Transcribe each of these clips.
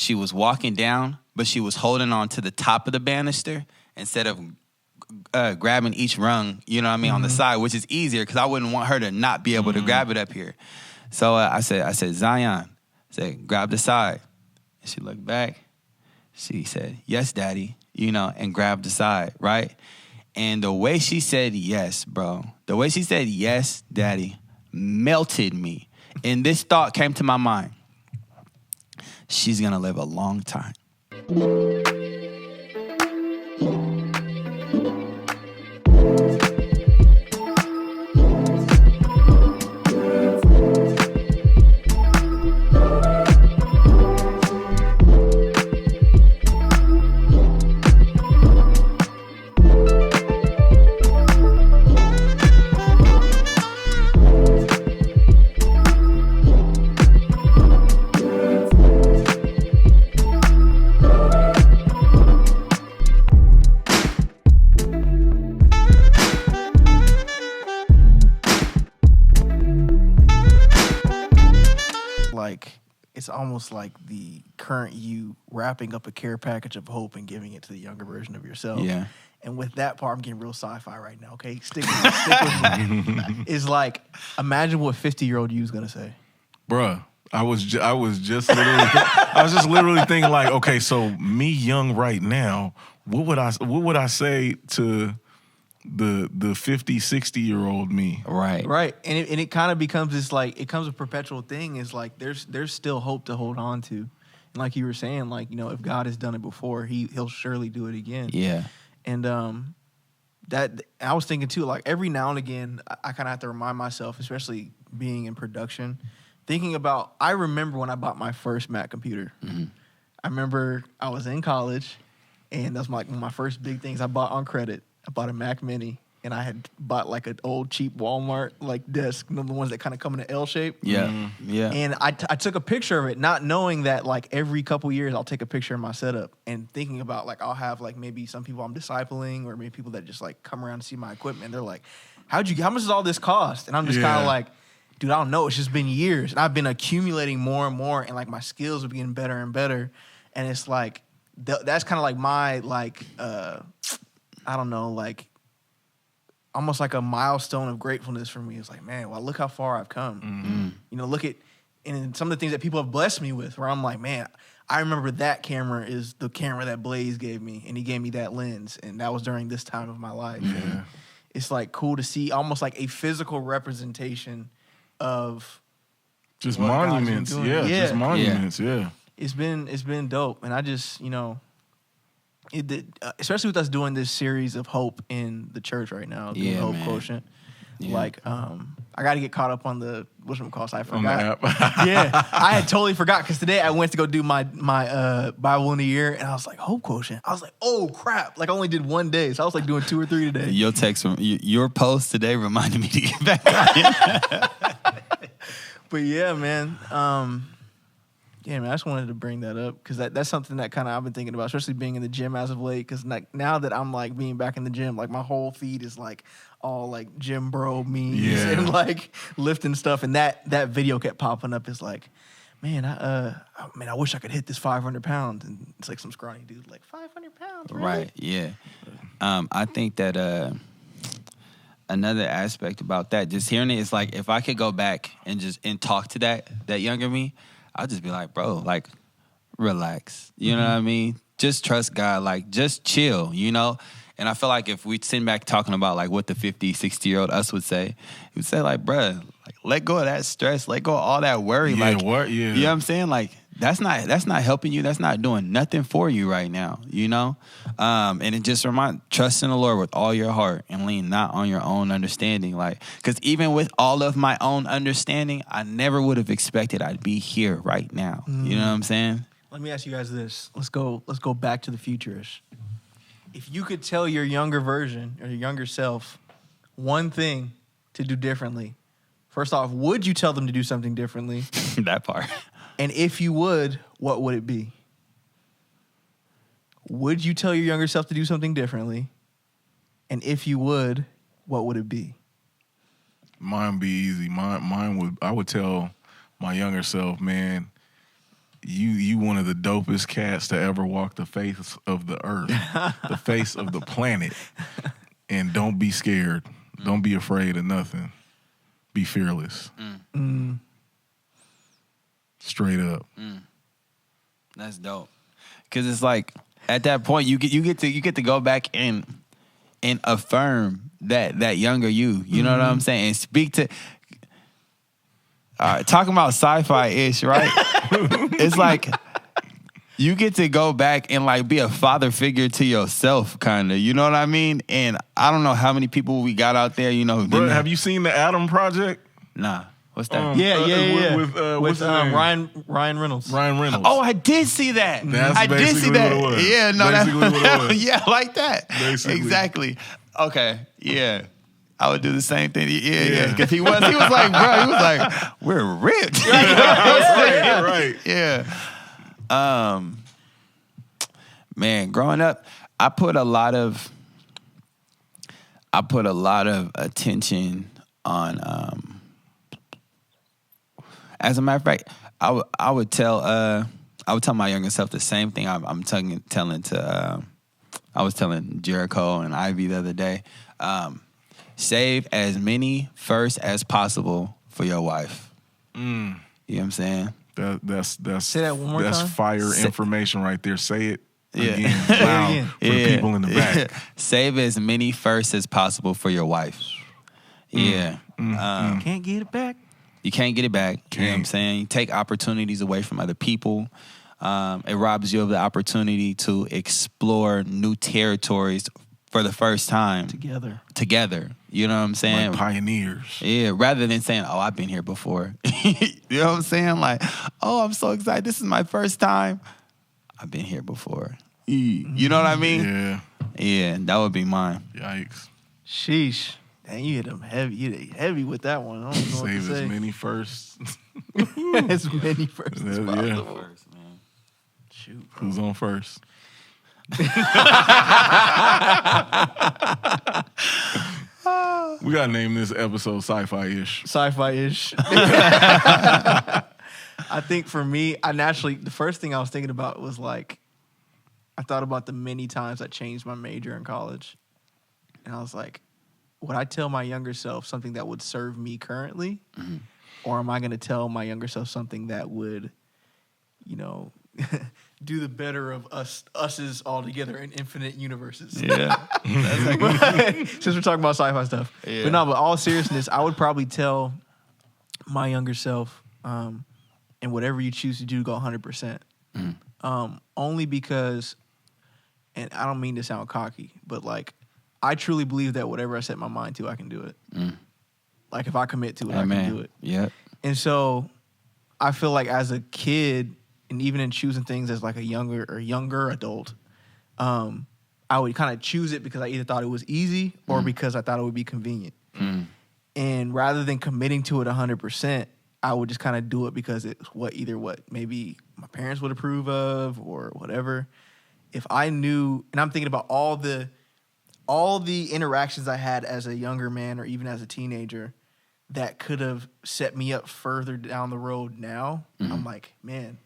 she was walking down, but she was holding on to the top of the banister instead of grabbing each rung, you know what I mean, on the side, which is easier because I wouldn't want her to not be able to grab it up here. So I said, Zion, grab the side. And she looked back. She said, yes, daddy, you know, and grabbed the side, right? And the way she said yes, bro, the way she said yes, daddy, melted me. And this thought came to my mind. She's going to live a long time. It's almost like the current you wrapping up a care package of hope and giving it to the younger version of yourself. Yeah. And with that part, I'm getting real sci-fi right now, okay? Stick with me. It's like, imagine what 50-year-old you's going to say. Bruh, I was just literally thinking like, okay, so me young right now, what would I say to the 50, 60-year-old me? Right. And it kind of becomes this, like, it becomes a perpetual thing. It's like there's still hope to hold on to. And like you were saying, like, you know, if God has done it before, he'll surely do it again. Yeah. And that I was thinking too, like every now and again, I kind of have to remind myself, especially being in production, thinking about, I remember when I bought my first Mac computer. Mm-hmm. I remember I was in college, and that's like one of my first big things I bought on credit. I bought a Mac Mini, and I had bought like an old cheap Walmart like desk, you know, the ones that kind of come in an L shape. Yeah, yeah. And I took a picture of it, not knowing that like every couple years I'll take a picture of my setup, and thinking about like I'll have like maybe some people I'm discipling, or maybe people that just like come around to see my equipment. And they're like, how much does all this cost? And I'm just kind of like, dude, I don't know. It's just been years, and I've been accumulating more and more, and like my skills are getting better and better. And it's like that's kind of like my like I don't know, like almost like a milestone of gratefulness for me. It's like, man, well, look how far I've come. Mm-hmm. You know, look at and some of the things that people have blessed me with, where I'm like, man, I remember that camera is the camera that Blaze gave me, and he gave me that lens, and that was during this time of my life. Yeah. And it's like cool to see almost like a physical representation of just what God's been monuments. doing. Yeah, just monuments. Yeah. It's been dope, and I just, you know, especially with us doing this series of hope in the church right now, the Hope man. Quotient. Yeah. Like, I got to get caught up on the whatchamacallit. I forgot. On the app. Yeah, I had totally forgot because today I went to go do my Bible in a year, and I was like, Hope Quotient. I was like, oh crap! Like I only did one day, so I was like doing 2 or 3 today. Your text from your post today reminded me to get back on it. But yeah, man. Yeah, man, I just wanted to bring that up because that's something that kind of I've been thinking about, especially being in the gym as of late. Because like now that I'm like being back in the gym, like my whole feed is like all like gym bro memes and like lifting stuff. And that video kept popping up. It's like, man, I wish I could hit this 500 pounds. And it's like some scrawny dude, like 500 pounds, really? Right? Yeah. I think that another aspect about that, just hearing it, is like if I could go back and talk to that younger me, I'll just be like, bro, like, relax. You know what I mean? Just trust God. Like, just chill, you know? And I feel like if we sit back talking about, like, what the 50, 60-year-old us would say, he would say, like, bro, like, let go of that stress. Let go of all that worry. Yeah, like, what? Yeah. You know what I'm saying? Like, that's not helping you. That's not doing nothing for you right now, you know? And it just trust in the Lord with all your heart and lean not on your own understanding. Like, because even with all of my own understanding, I never would have expected I'd be here right now. You know what I'm saying? Let me ask you guys this. Let's go back to the future-ish. If you could tell your younger version or your younger self one thing to do differently, first off, would you tell them to do something differently? That part. And if you would, what would it be? Would you tell your younger self to do something differently? And if you would, what would it be? Mine would be easy. I would tell my younger self, man, you one of the dopest cats to ever walk the face of the earth, the face of the planet. And don't be scared. Don't be afraid of nothing. Be fearless. Straight up. That's dope. Cause it's like at that point you get to go back and affirm that younger you. You know what I'm saying? And speak to talking about sci-fi-ish, right? It's like you get to go back and like be a father figure to yourself, kind of. You know what I mean? And I don't know how many people we got out there, you know. Bro, have you seen the Adam Project? Nah. What's that? Yeah. With Ryan Reynolds. Ryan Reynolds. Oh, I did see that. That's I did see basically that. what it was. Yeah, no, Basically what it was. yeah, like that. Basically. Exactly. Okay. Yeah. I would do the same thing. Yeah. Because he was like, bro, he was like, we're rich. Right. Yeah. Man, growing up, I put a lot of attention on. As a matter of fact, I would tell my younger self the same thing. I was telling Jericho and Ivy the other day. Save as many first as possible for your wife. You know what I'm saying? That's Say that one more that's time. Fire information right there. Say it again Yeah. loud for the people in the back. Save as many first as possible for your wife. Yeah. Can't get it back. You can't get it back. You know what I'm saying? You take opportunities away from other people. It robs you of the opportunity to explore new territories for the first time. Together. You know what I'm saying? Like pioneers. Yeah, rather than saying, oh, I've been here before. You know what I'm saying? Like, oh, I'm so excited. This is my first time. I've been here before. You know what I mean? Yeah. Yeah, that would be mine. Yikes. Sheesh. Dang, you hit them heavy. You hit heavy with that one. I don't know Save what to as say. many first. As many first as possible. Yeah. First, man. Shoot, bro. Who's on first? We gotta name this episode sci-fi-ish. Sci-fi-ish. I think for me, the first thing I was thinking about was like, I thought about the many times I changed my major in college. And I was like, would I tell my younger self something that would serve me currently? Mm-hmm. Or am I going to tell my younger self something that would, you know, do the better of us's all together in infinite universes? Yeah. Since we're talking about sci-fi stuff. Yeah. But all seriousness, I would probably tell my younger self, and whatever you choose to do, go 100%. Only because, and I don't mean to sound cocky, but like, I truly believe that whatever I set my mind to, I can do it. Like if I commit to it, I can do it. Yep. And so I feel like as a kid, and even in choosing things as like a younger adult, I would kind of choose it because I either thought it was easy or because I thought it would be convenient. And rather than committing to it 100%, I would just kind of do it because it's what maybe my parents would approve of or whatever. If I knew, and I'm thinking about all the interactions I had as a younger man or even as a teenager that could have set me up further down the road now, I'm like, man,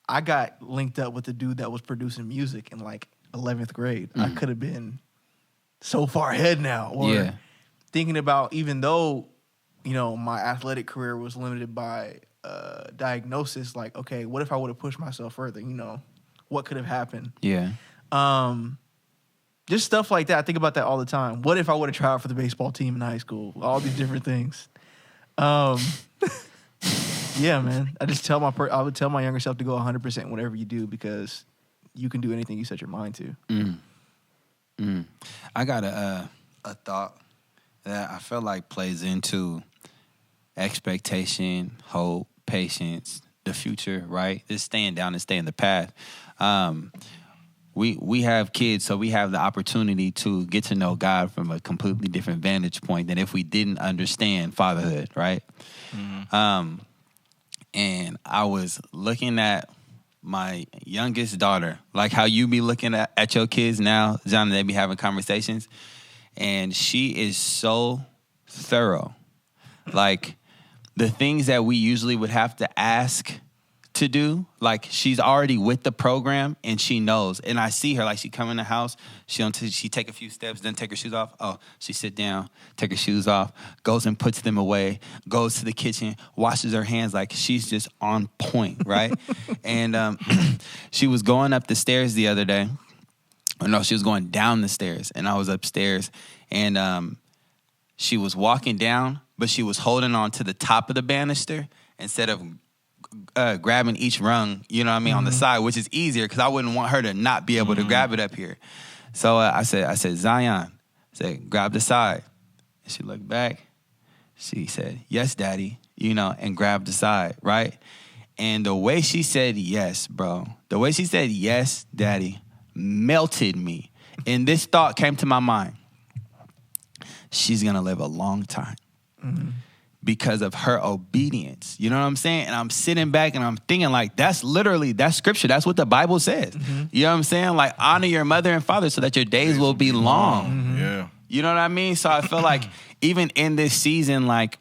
I got linked up with the dude that was producing music in like 11th grade. I could have been so far ahead now. Or thinking about, even though, you know, my athletic career was limited by diagnosis, like, okay, what if I would have pushed myself further? You know, what could have happened? Yeah. Just stuff like that. I think about that all the time. What if I would have tried out for the baseball team in high school? All these different things. Yeah, man. I would tell my younger self to go 100% in whatever you do because you can do anything you set your mind to. I got a thought that I feel like plays into expectation, hope, patience, the future, right? Just staying down and staying the path. We have kids, so we have the opportunity to get to know God from a completely different vantage point than if we didn't understand fatherhood, right? And I was looking at my youngest daughter, like how you be looking at your kids now, John, and they be having conversations, and she is so thorough. Like, the things that we usually would have to ask to do. Like, she's already with the program and she knows. And I see her, like, she come in the house, she take a few steps, then take her shoes off. Oh, she sit down, take her shoes off, goes and puts them away, goes to the kitchen, washes her hands. Like, she's just on point, right? And she was going up the stairs the other day. Or no, she was going down the stairs, and I was upstairs. And she was walking down, but she was holding on to the top of the banister instead of grabbing each rung, you know what I mean, on the side, which is easier because I wouldn't want her to not be able to grab it up here. So I said, Zion, I said, grab the side. And she looked back. She said, yes, daddy, you know, and grabbed the side, right? And the way she said yes, bro, the way she said yes, daddy, melted me. And this thought came to my mind. She's going to live a long time. Because of her obedience. You know what I'm saying? And I'm sitting back and I'm thinking, like, that's scripture. That's what the Bible says. You know what I'm saying? Like, honor your mother and father so that your days will be long. Yeah. You know what I mean? So I feel like even in this season, like,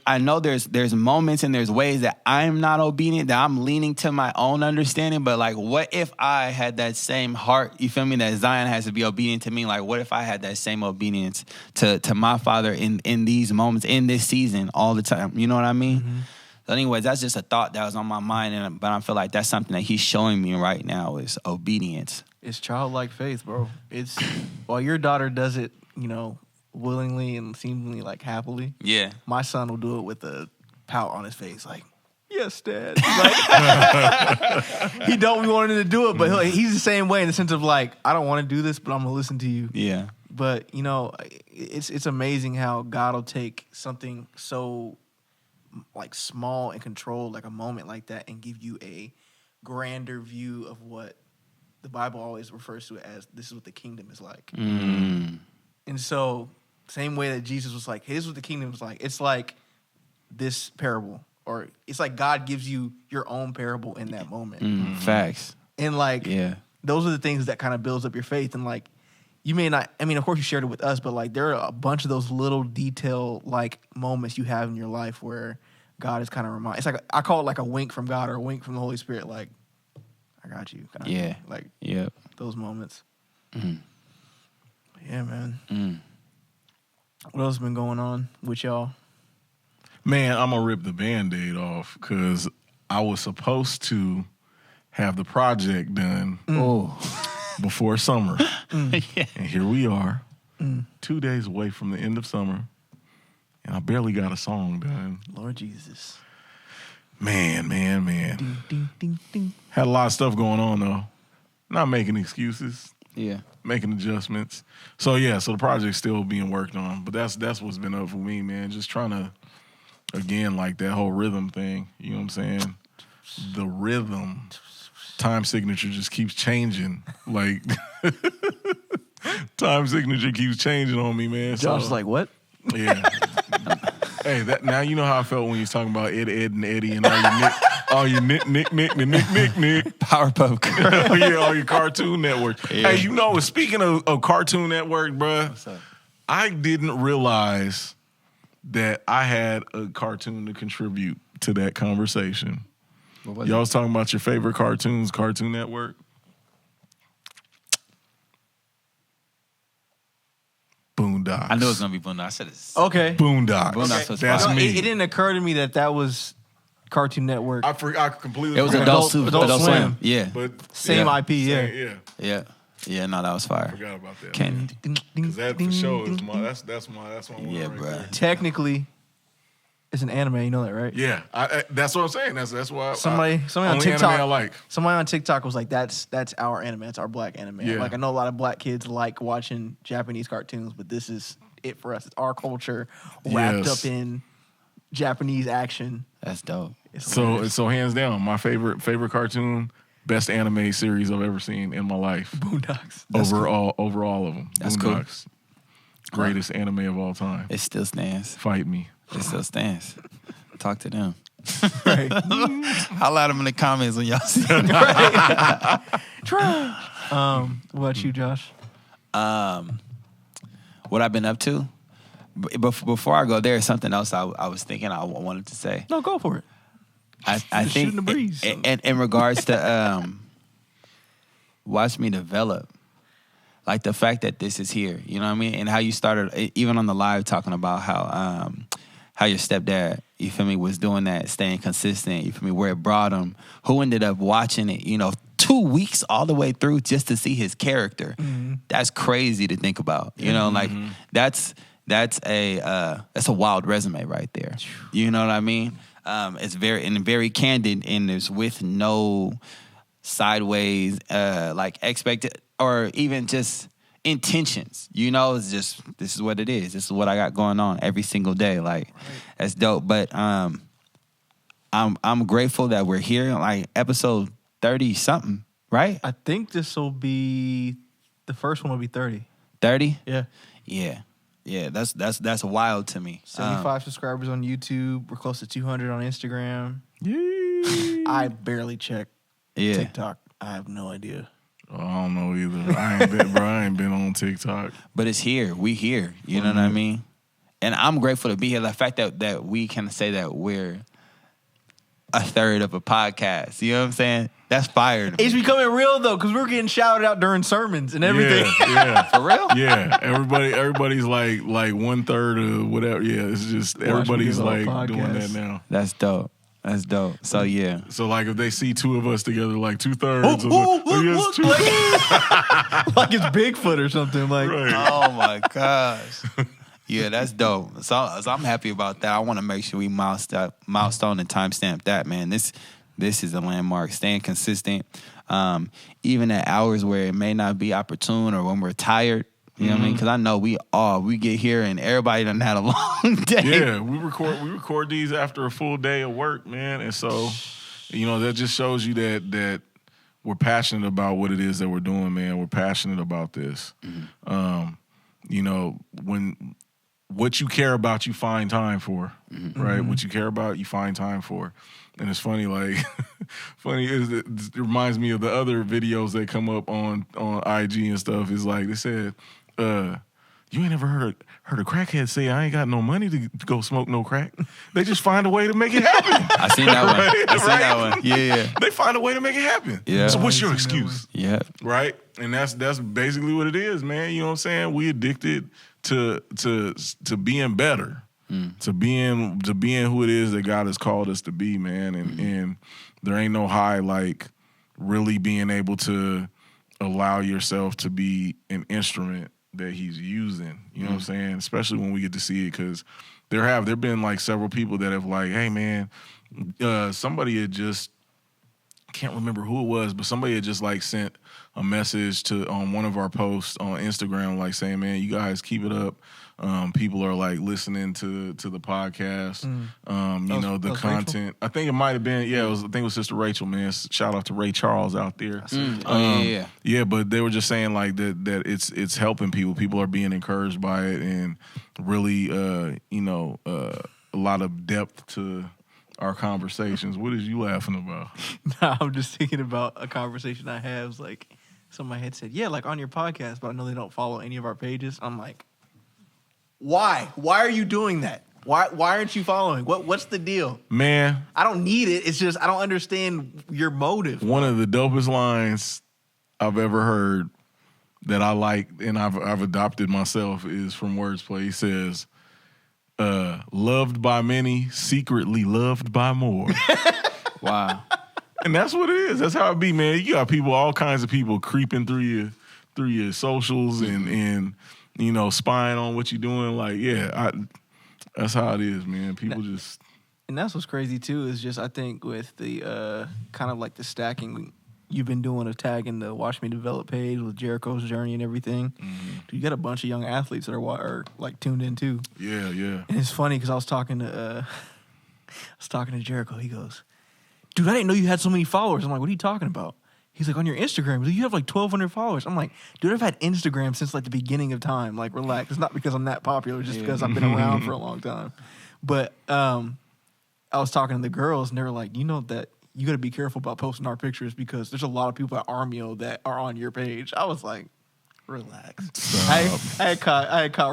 I know there's moments and there's ways that I'm not obedient, that I'm leaning to my own understanding. But, like, what if I had that same heart, you feel me, that Zion has to be obedient to me? Like, what if I had that same obedience to my father in these moments, in this season, all the time? You know what I mean? So anyways, that's just a thought that was on my mind. But I feel like that's something that he's showing me right now is obedience. It's childlike faith, bro. It's while your daughter does it, you know, willingly and seemingly like happily. Yeah. My son will do it with a pout on his face, like, yes, Dad. Like, he don't be wanting to do it, but he's the same way in the sense of like, I don't want to do this, but I'm gonna listen to you. Yeah. But you know, it's amazing how God will take something so like small and controlled, like a moment like that, and give you a grander view of what the Bible always refers to as this is what the kingdom is like. And so, same way that Jesus was like, here's what the kingdom is like. It's like this parable, or it's like God gives you your own parable in that moment. Facts. And like, those are the things that kind of builds up your faith. And like, you may not, I mean, of course you shared it with us, but like there are a bunch of those little detail like moments you have in your life where God is kind of it's like, I call it like a wink from God or a wink from the Holy Spirit. Like, I got you. Yeah. Like, those moments. Yeah, man. What else has been going on with y'all? Man, I'm going to rip the Band-Aid off because I was supposed to have the project done before summer. And here we are, 2 days away from the end of summer, and I barely got a song done. Lord Jesus. Man. Ding, ding, ding, ding. Had a lot of stuff going on, though. Not making excuses. Yeah. Making adjustments. So the project's still being worked on. But that's what's been up for me, man. Just trying to, again, like that whole rhythm thing. You know what I'm saying? The rhythm. Time signature just keeps changing. Like, time signature keeps changing on me, man. Josh was like, what? Yeah. Hey, now you know how I felt when you was talking about Ed, and Eddie, and all your Nick. Powerpuff Girls. Yeah, all your Cartoon Network. Yeah. Hey, you know, speaking of Cartoon Network, bruh, what's up? I didn't realize that I had a cartoon to contribute to that conversation. Y'all was talking about your favorite cartoons, Cartoon Network. Boondocks. I knew it was gonna be Boondocks. I said it's okay. Boondocks. Boondocks was That's fire. me. It didn't occur to me that was Cartoon Network. I completely. It was forgot. Adult Swim. Yeah. But Same IP. Yeah. No, that was fire. I forgot about that. Candy. Because that for sure is that's my one. Yeah, right bro. there. Technically, it's an anime. You know that, right? Yeah, that's what I'm saying. That's why Somebody on only TikTok. anime I like. Somebody on TikTok was like, "That's our anime. That's our black anime." Yeah. Like I know a lot of black kids like watching Japanese cartoons, but this is it for us. It's our culture wrapped up in Japanese action. That's dope. So hands down, my favorite cartoon, best anime series I've ever seen in my life. Boondocks. Over all of them. That's cool. Boondocks. Greatest anime of all time. It still stands. Fight me. It still stands. Talk to them. Right. Holla at them in the comments when y'all see them. Try. What about you, Josh? What I've been up to? Before I go there, something else I was thinking I wanted to say. No, go for it. I Just think shooting the breeze. in regards to watch me develop, like the fact that this is here, you know what I mean, and how you started even on the live talking about how your stepdad, you feel me, was doing that, staying consistent, you feel me, where it brought him, who ended up watching it, 2 weeks all the way through just to see his character. Mm-hmm. That's crazy to think about, like that's a wild resume right there. You know what I mean? It's very candid, and there's with no sideways like expected or even just intentions. It's just, this is what it is. This is what I got going on every single day. Like, that's dope. But I'm grateful that we're here, like episode 30 something, right? I think this will be the first one will be 30. 30? Yeah. Yeah, that's wild to me. 75 subscribers on YouTube. We're close to 200 on Instagram. Yay. I barely check TikTok. I have no idea. I don't know either. I ain't been on TikTok. But it's here. We here. You know what I mean? And I'm grateful to be here. The fact that we can say that we're a third of a podcast. You know what I'm saying? That's fire to me. It's becoming real though, because we're getting shouted out during sermons and everything. Yeah. For real? Yeah. Everybody's like 1/3 of whatever. Yeah, it's just everybody's like doing that now. That's dope. So yeah. So like if they see two of us together, like 2/3. Like it's Bigfoot or something. Like, right. Oh my gosh. Yeah, that's dope. So I'm happy about that. I want to make sure we milestone and timestamp that, man. This is a landmark. Staying consistent, even at hours where it may not be opportune or when we're tired. You know what I mean? Because I know we get here and everybody done had a long day. Yeah, we record these after a full day of work, man, and so that just shows you that we're passionate about what it is that we're doing, man. We're passionate about this. When what you care about, you find time for, right? What you care about, you find time for. And it's funny, like, it reminds me of the other videos that come up on IG and stuff. Is like they said, you ain't ever heard a crackhead say, I ain't got no money to go smoke no crack. They just find a way to make it happen. I seen that one. Right? I seen that one. Yeah. They find a way to make it happen. Yeah. So what's your excuse? Yeah. Right? And that's basically what it is, man. You know what I'm saying? We addicted to being better. To being who it is that God has called us to be, man. And there ain't no high like really being able to allow yourself to be an instrument that he's using. You know what I'm saying? Especially when we get to see it, because there been like several people that have like, hey man, somebody had just, can't remember who it was, but somebody had just like sent a message on one of our posts on Instagram, like saying, man, you guys keep it up. People are like listening to the podcast. The content. Rachel? I think it might have been. Yeah, I think it was Sister Rachel. Man, shout out to Ray Charles out there. Yeah, but they were just saying like that it's helping people. People are being encouraged by it, and really, a lot of depth to our conversations. What is you laughing about? Nah, I'm just thinking about a conversation I had. It was like somebody had said, yeah, like on your podcast, but I know they don't follow any of our pages. I'm like, why? Why are you doing that? Why aren't you following? What's the deal? Man, I don't need it. It's just I don't understand your motive. One of the dopest lines I've ever heard that I like and I've adopted myself is from Wordplay. He says, loved by many, secretly loved by more. Wow. And that's what it is. That's how it be, man. You got people, all kinds of people creeping through your socials and spying on what you're doing. Like, that's how it is, man. People just... And that's what's crazy, too, is just, I think, with the kind of like the stacking you've been doing of tagging the Watch Me Develop page with Jericho's journey and everything. Dude, you got a bunch of young athletes that are like tuned in, too. Yeah. And it's funny because I was talking to Jericho. He goes, dude, I didn't know you had so many followers. I'm like, what are you talking about? He's like, on your Instagram, you have like 1,200 followers. I'm like, dude, I've had Instagram since like the beginning of time. Like, relax. It's not because I'm that popular, just because I've been around for a long time. But I was talking to the girls, and they were like, that you got to be careful about posting our pictures because there's a lot of people at Armio that are on your page. I was like, relax. I had caught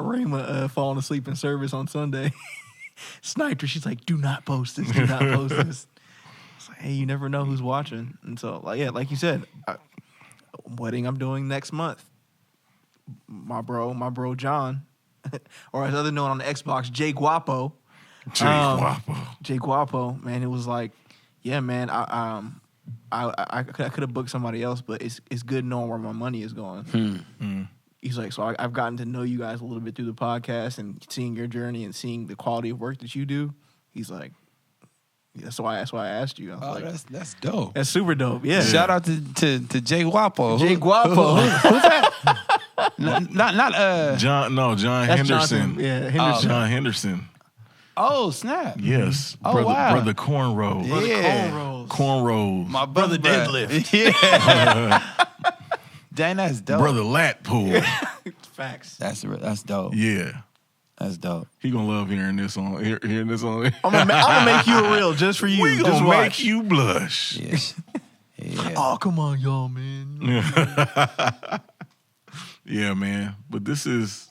Rayma falling asleep in service on Sunday. Sniped her. She's like, do not post this. Do not post this. It's like, hey, you never know who's watching. And so, like, yeah, like you said, wedding I'm doing next month. My bro John, or as other known on the Xbox, Jay Guapo. Jay Guapo, man, it was like, yeah, man, I could have booked somebody else, but it's good knowing where my money is going. He's like, so I've gotten to know you guys a little bit through the podcast and seeing your journey and seeing the quality of work that you do. He's like, that's why I asked you. I was like, that's dope. That's super dope. Yeah. Shout out to Jay Guapo. Jay Guapo. Who's that? not John Henderson. Jonathan. Yeah, Henderson. John Henderson. Oh, snap. Yes. Oh, brother, wow. Brother Cornrows. Yeah. Cornrows. My brother deadlift. Yeah. Dang, that's dope. Brother Lat Pool. Facts. That's dope. Yeah. That's dope. He gonna love hearing this on. Hearing this on. I'm gonna make you a reel just for you. We just gonna watch. make you blush. Yeah. Yeah. Oh, come on, y'all, man. Yeah, man. But this is.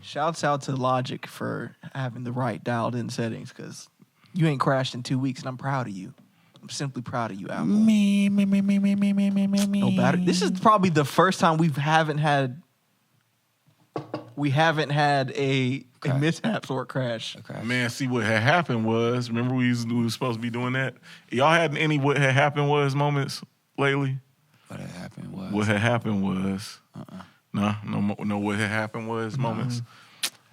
Shouts out to Logic for having the right dialed in settings, because you ain't crashed in 2 weeks, and I'm proud of you. I'm simply proud of you, Apple. Me. No battery. This is probably the first time we haven't had a mishap or a crash. Okay. Man, see what had happened was. Remember we was supposed to be doing that. Y'all had any what had happened was moments lately? What had happened was. What had happened was. No. What had happened was moments.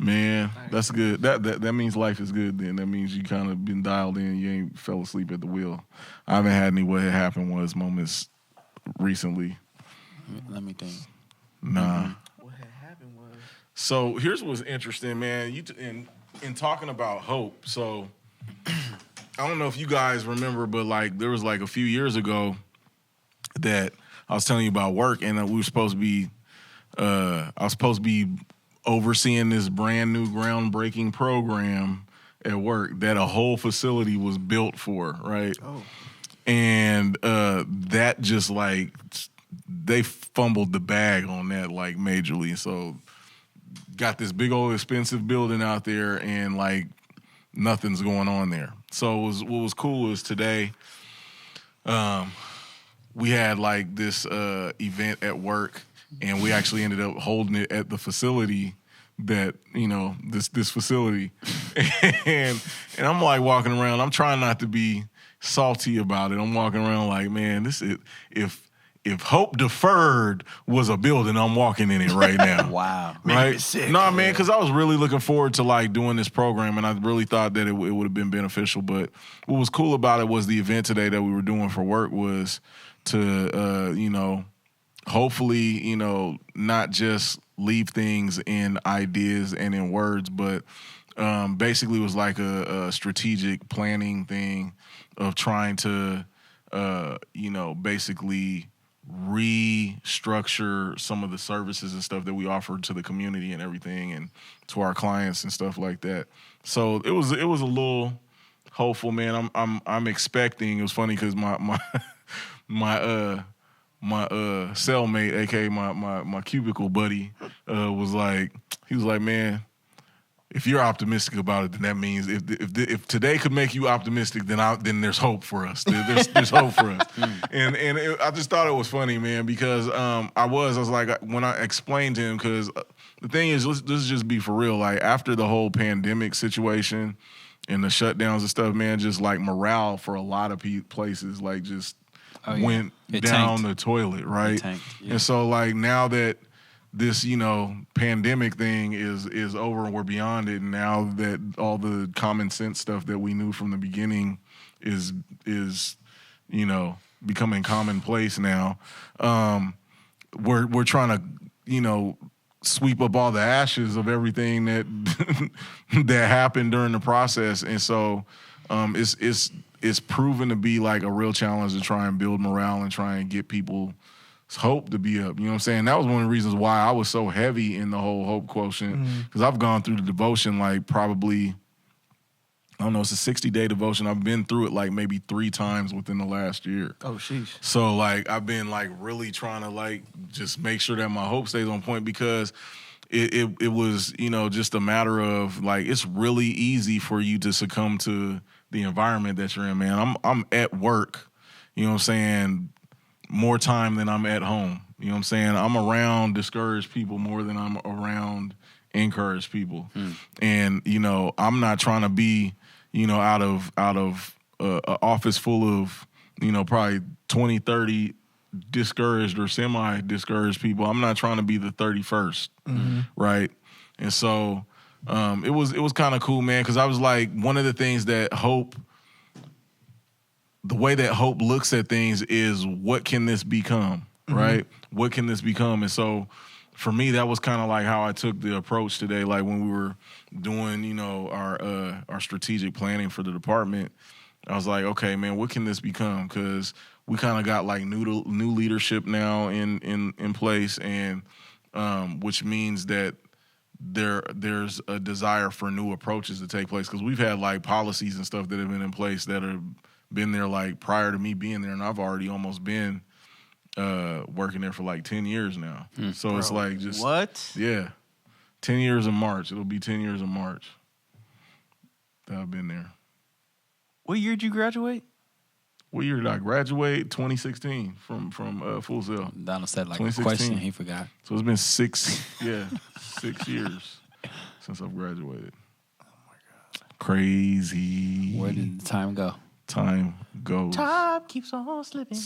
Man, that's good. That means life is good. Then that means you kind of been dialed in. You ain't fell asleep at the wheel. I haven't had any what had happened was moments recently. Let me think. Nah. What had happened was. So here's what's interesting, man. In talking about hope. So I don't know if you guys remember, but like there was like a few years ago that I was telling you about work, and we were supposed to be. I was supposed to be overseeing this brand new groundbreaking program at work that a whole facility was built for, right? Oh. And that just like they fumbled the bag on that like majorly. So got this big old expensive building out there and like nothing's going on there. So what was cool is today we had like this event at work, and we actually ended up holding it at the facility that, this facility. and I'm like walking around, I'm trying not to be salty about it. I'm walking around like, man, this is if hope deferred was a building, I'm walking in it right now. Wow. Right? No, man, because I was really looking forward to like doing this program, and I really thought that it would have been beneficial. But what was cool about it was the event today that we were doing for work was to, hopefully, not just leave things in ideas and in words, but basically it was like a strategic planning thing of trying to, basically restructure some of the services and stuff that we offer to the community and everything, and to our clients and stuff like that. So it was a little hopeful, man. I'm expecting. It was funny because my cellmate, aka my cubicle buddy, was like, man, if you're optimistic about it, then that means if today could make you optimistic, then there's hope for us. There's hope for us. I just thought it was funny, man, because I was like, when I explained to him, because the thing is, let's just be for real. Like after the whole pandemic situation and the shutdowns and stuff, man, just like morale for a lot of places, like just went down the toilet, right? It tanked, yeah. And so like now that this, pandemic thing is over and we're beyond it, and now that all the common sense stuff that we knew from the beginning is becoming commonplace now, we're trying to, sweep up all the ashes of everything that that happened during the process. And so it's proven to be like a real challenge to try and build morale and try and get people's hope to be up. You know what I'm saying? That was one of the reasons why I was so heavy in the whole hope quotient, because I've gone through the devotion like probably, I don't know, it's a 60-day devotion. I've been through it like maybe 3 times within the last year. Oh, sheesh. So like I've been like really trying to like just make sure that my hope stays on point, because it was, just a matter of like, it's really easy for you to succumb to the environment that you're in, man. I'm at work, you know what I'm saying, more time than I'm at home. You know what I'm saying? I'm around discouraged people more than I'm around encouraged people. And, you know, I'm not trying to be, you know, out of an office full of, you know, probably 20, 30 discouraged or semi-discouraged people. I'm not trying to be the 31st, right? And so it was kind of cool, man, because I was like, one of the things that the way that hope looks at things is, what can this become, right? What can this become? And so for me, that was kind of like how I took the approach today. Like when we were doing, you know, our strategic planning for the department, I was like, okay, man, what can this become? Because we kind of got like new leadership now in place, and which means that there's a desire for new approaches to take place, because we've had like policies and stuff that have been in place that have been there like prior to me being there, and I've already almost been working there for like 10 years now. So it's like just what? Yeah, 10 years in March. It'll be 10 years in March that I've been there. What year did you graduate? What year did I graduate? 2016 from Full Sail. Donald said like a question, he forgot. So it's been 6 years since I've graduated. Oh my God. Crazy. Where did the time go? Time goes. Time keeps on slipping.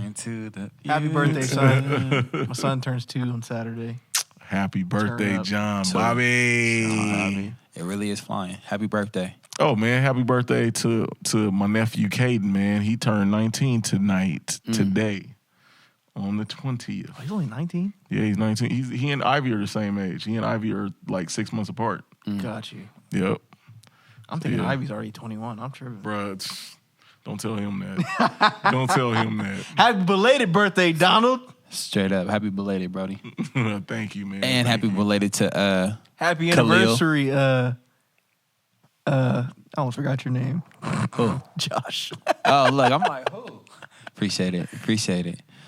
Into the Happy birthday, son. My son turns 2 on Saturday. Happy birthday, up. John Bobby. Bobby. It really is flying. Happy birthday. Oh, man, happy birthday to my nephew, Caden, man. He turned 19 today, on the 20th. Oh, he's only 19? Yeah, he's 19. He and Ivy are the same age. He and Ivy are like 6 months apart. Got you. Yep. I'm thinking Ivy's already 21. I'm tripping. Bruh, don't tell him that. Don't tell him that. Happy belated birthday, Donald. Straight up. Happy belated, Brody. Thank you, man. And happy belated to Happy Khalil. anniversary, I almost forgot your name. Who? Josh. Oh, look, I'm like, who? Appreciate it.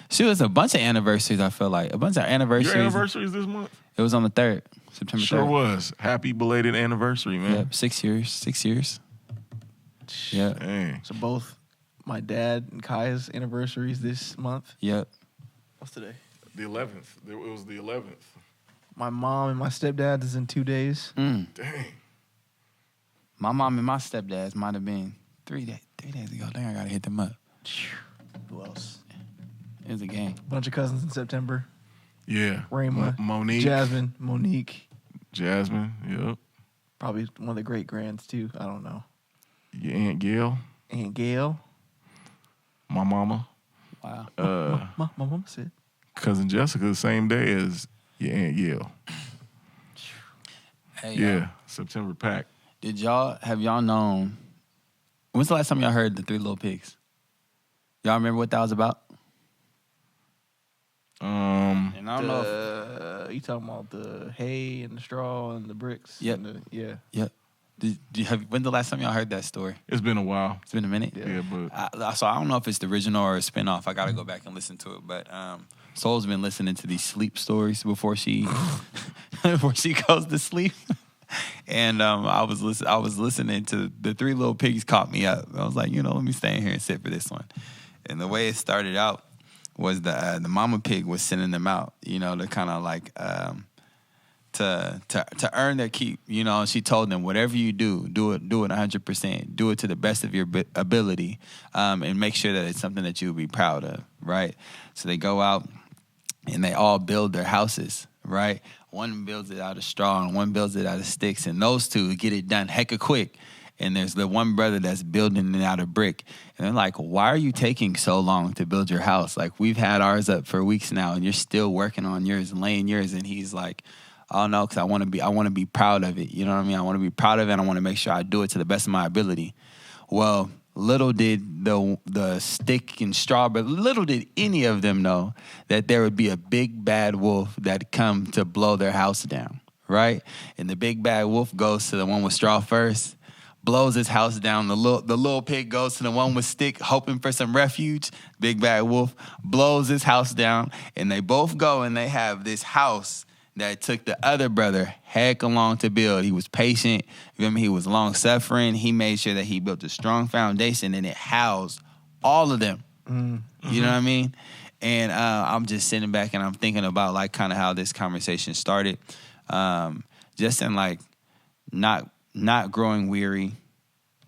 Shoot, it's a bunch of anniversaries, I feel like. A bunch of anniversaries. Your anniversary is this month? It was on the 3rd, September 3rd. Sure was. Happy belated anniversary, man. Yep, 6 years. 6 years. Yeah. Dang. So both my dad and Kaya's anniversaries this month. Yep. What's today? The 11th. It was the 11th. My mom and my stepdad is in 2 days. Dang. My mom and my stepdads might have been 3 days ago. Dang, I gotta hit them up. Who else? It was a gang. Bunch of cousins in September. Yeah. Rayma, Monique. Jasmine, Monique. Yep. Probably one of the great grands too. I don't know. Your Aunt Gail. Aunt Gail. My mama. Wow. My mama said. Cousin Jessica, the same day as your Aunt Gail. Hey, Yeah. September pack. have y'all known, when's the last time y'all heard the Three Little Pigs? Y'all remember what that was about? And I don't know You talking about the hay and the straw and the bricks? Yep. And yeah. Yep. When's the last time y'all heard that story? It's been a while. It's been a minute? Yeah, but So I don't know if it's the original or a spinoff. I got to go back and listen to it. But Soul's been listening to these sleep stories before she goes to sleep. And I was listening to the Three Little Pigs. Caught me up. I was like, let me stay in here and sit for this one. And the way it started out was the mama pig was sending them out, to kind of like to earn their keep, And she told them, whatever you do it 100%, do it to the best of your ability, and make sure that it's something that you'll be proud of, right? So they go out and they all build their houses, right? One builds it out of straw and one builds it out of sticks, and those two get it done hecka quick. And there's the one brother that's building it out of brick. And they're like, why are you taking so long to build your house? Like, we've had ours up for weeks now, and you're still working on yours and laying yours. And he's like, oh, no, because I want to be proud of it. You know what I mean? I want to be proud of it, and I want to make sure I do it to the best of my ability. Well, little did the stick and straw, but little did any of them know that there would be a big bad wolf that'd come to blow their house down, right? And the big bad wolf goes to the one with straw first, blows his house down. The little pig goes to the one with stick, hoping for some refuge. Big bad wolf blows his house down, and they both go and they have this house that took the other brother heck along to build. He was patient. You feel me? He was long suffering. He made sure that he built a strong foundation and it housed all of them. You know what I mean? And I'm just sitting back and I'm thinking about like kind of how this conversation started. Just in like not growing weary,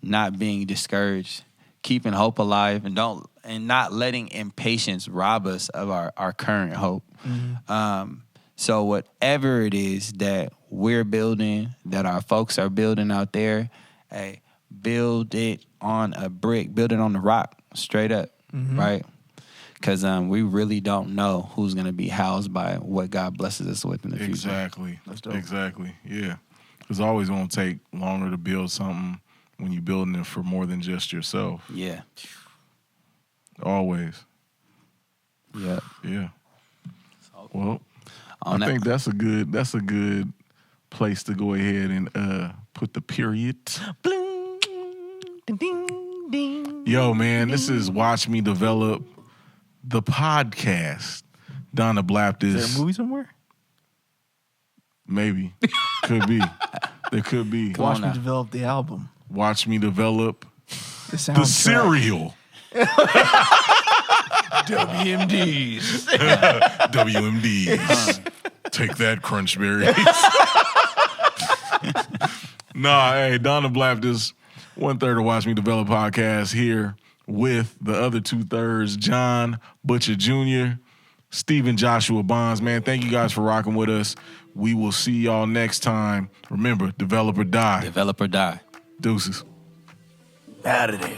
not being discouraged, keeping hope alive, and not letting impatience rob us of our current hope. So whatever it is that we're building, that our folks are building out there, hey, build it on a brick, build it on the rock, straight up, right? Because we really don't know who's going to be housed by what God blesses us with in the future. Exactly. That's dope. Exactly. Yeah. It's always going to take longer to build something when you're building it for more than just yourself. Yeah. Always. Yeah. Yeah. Well, On I that- think that's a good place to go ahead and put the period. Bling, ding, ding, ding. Yo, man, this is Watch Me Develop, the podcast. Donna Blapt Is there a movie somewhere? Maybe. Could be. There could be. Come Watch on me now. develop the album. Watch Me Develop The the cereal. WMDs. WMDs. Take that, Crunch Berries. Nah, hey, Donna Blapt is 1/3 of Watch Me Develop podcast here with the other 2/3, John Butcher Jr., Stephen Joshua Bonds. Man, thank you guys for rocking with us. We will see y'all next time. Remember, develop or die. Develop or die. Deuces. Out of there.